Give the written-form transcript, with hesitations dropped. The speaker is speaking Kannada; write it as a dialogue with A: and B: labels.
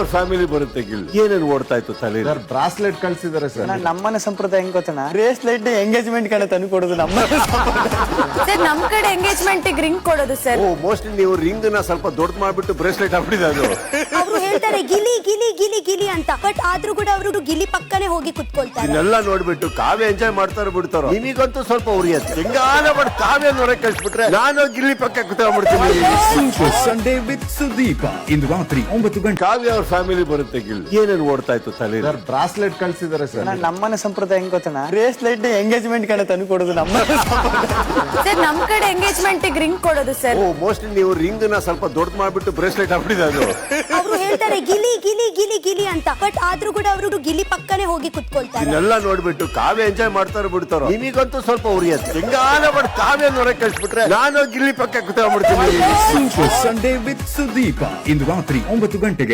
A: ಅವ್ರ ಫ್ಯಾಮಿಲಿ ಬರುತ್ತೆ ಗಿಲ್ ಏನೇನು ಓಡ್ತಾ ಇತ್ತು ತಲೆ
B: ಬ್ರಾಸ್ಲೆಟ್ ಕಳ್ಸಿದಾರೆ ಸರ್.
C: ನಮ್ಮನೆ ಸಂಪ್ರದಾಯ ಹೆಂಗ್ ಗೊತ್ತನ, ಬ್ರೇಸ್ಲೆಟ್ ಎಂಗೇಜ್ಮೆಂಟ್ ಕಣ ತಂದು ಕೊಡೋದು ನಮ್ಮ
D: ಸರ್ ನಮ್ ಕಡೆ ಎಂಗೇಜ್ಮೆಂಟ್ ರಿಂಗ್ ಕೊಡೋದು ಸರ್.
A: ಓ ಮೋಸ್ಟ್ಲಿ ನೀವು ರಿಂಗ್ ನ ಸ್ವಲ್ಪ ದೊಡ್ಡ ಮಾಡ್ಬಿಟ್ಟು ಬ್ರೇಸ್ಲೆಟ್ ಹಾಕ್ಬಿಟ್ಟಿದೆ ಅದು.
E: ಅವರು ಹೇಳ್ತಾರೆ ಗಿಲಿ ಗಿಲಿ ಗಿಲಿ ಗಿಲಿ ಅಂತ, ಬಟ್ ಆದ್ರೂ ಕೂಡ ಅವರು ಗಿಲಿ ಪಕ್ಕನೆ ಹೋಗಿ ಕುತ್ಕೊಳ್ತಾರೆ.
A: ಇದನ್ನೆಲ್ಲ ನೋಡ್ಬಿಟ್ಟು ಕಾವ್ಯ ಎಂಜಾಯ್ ಮಾಡ್ತಾರೋ ಬಿಡ್ತಾರೋ, ನಿಮಗಂತೂ ಸ್ವಲ್ಪ ಉರಿಯತ್ತೆ. ಹೆಂಗಾನ ಮಾಡಿ ಕಾವ್ಯ ನೋಡಕ್ ಕಳ್ಸ್ಬಿಟ್ರೆ ನಾನು ಗಿಲ್ಲಿ ಪಕ್ಕ ಕುತ್ಕೊಂಡ್ಬಿಡ್ತೀನಿ.
F: ಸೂಪರ್ ಸಂಡೇ ವಿತ್ ಸುದೀಪ ಇಂದು ರಾತ್ರಿ 9 ಗಂಟೆ.
A: ಕಾವ್ಯ ಅವ್ರ ಫ್ಯಾಮಿಲಿ ಬರುತ್ತೆ ಗಿಲ್ ಏನೇನು ಓಡ್ತಾ ಇತ್ತು ತಲೆ
B: ಬ್ರಾಸ್ಲೆಟ್ ಕಳ್ಸಿದಾರೆ ಸರ್.
C: ನಮ್ಮನೆ ಸಂಪ್ರದಾಯ ಹೆಂಗ್ ಗೊತ್ತನ, ಬ್ರೇಸ್ಲೆಟ್ ಎಂಗೇಜ್ಮೆಂಟ್ ಕಣ ತಂದು ಕೊಡೋದು ನಮ್ಮ
D: ಸರ್ ನಮ್ ಕಡೆ ಎಂಗೇಜ್ಮೆಂಟ್ ರಿಂಗ್ ಕೊಡೋದು ಸರ್.
A: ಓ ಮೋಸ್ಟ್ಲಿ ನೀವು ರಿಂಗ್ ನ ಸ್ವಲ್ಪ ದೊಡ್ಡ ಮಾಡ್ಬಿಟ್ಟು ಬ್ರೇಸ್ಲೆಟ್ ಹಾಕ್ಬಿಟ್ಟಿದೆ ಅದು.
E: ಅವರು ಹೇಳ್ತಾರೆ ಗಿಲಿ ಗಿಲಿ ಗಿಲಿ ಗಿಲಿ ಅಂತ, ಬಟ್ ಆದ್ರೂ ಕೂಡ ಅವರು ಗಿಲಿ ಪಕ್ಕನೆ ಹೋಗಿ ಕುತ್ಕೊಳ್ತಾರೆ.
A: ಇದನ್ನೆಲ್ಲ ನೋಡ್ಬಿಟ್ಟು ಕಾವ್ಯ ಎಂಜಾಯ್ ಮಾಡ್ತಾರೋ ಬಿಡ್ತಾರೋ, ನಿಮಗಂತೂ ಸ್ವಲ್ಪ ಉರಿಯತ್ತೆ. ಹೆಂಗಾನ ಮಾಡಿ ಕಾವ್ಯ ನೋಡಕ್ ಕಳ್ಸ್ಬಿಟ್ರೆ ನಾನು ಗಿಲ್ಲಿ ಪಕ್ಕ ಕುತ್ಕೊಂಡ್ಬಿಡ್ತೀನಿ.
F: ಸೂಪರ್ ಸಂಡೇ ವಿತ್ ಸುದೀಪ ಇಂದು ರಾತ್ರಿ 9 ಗಂಟೆಗೆ.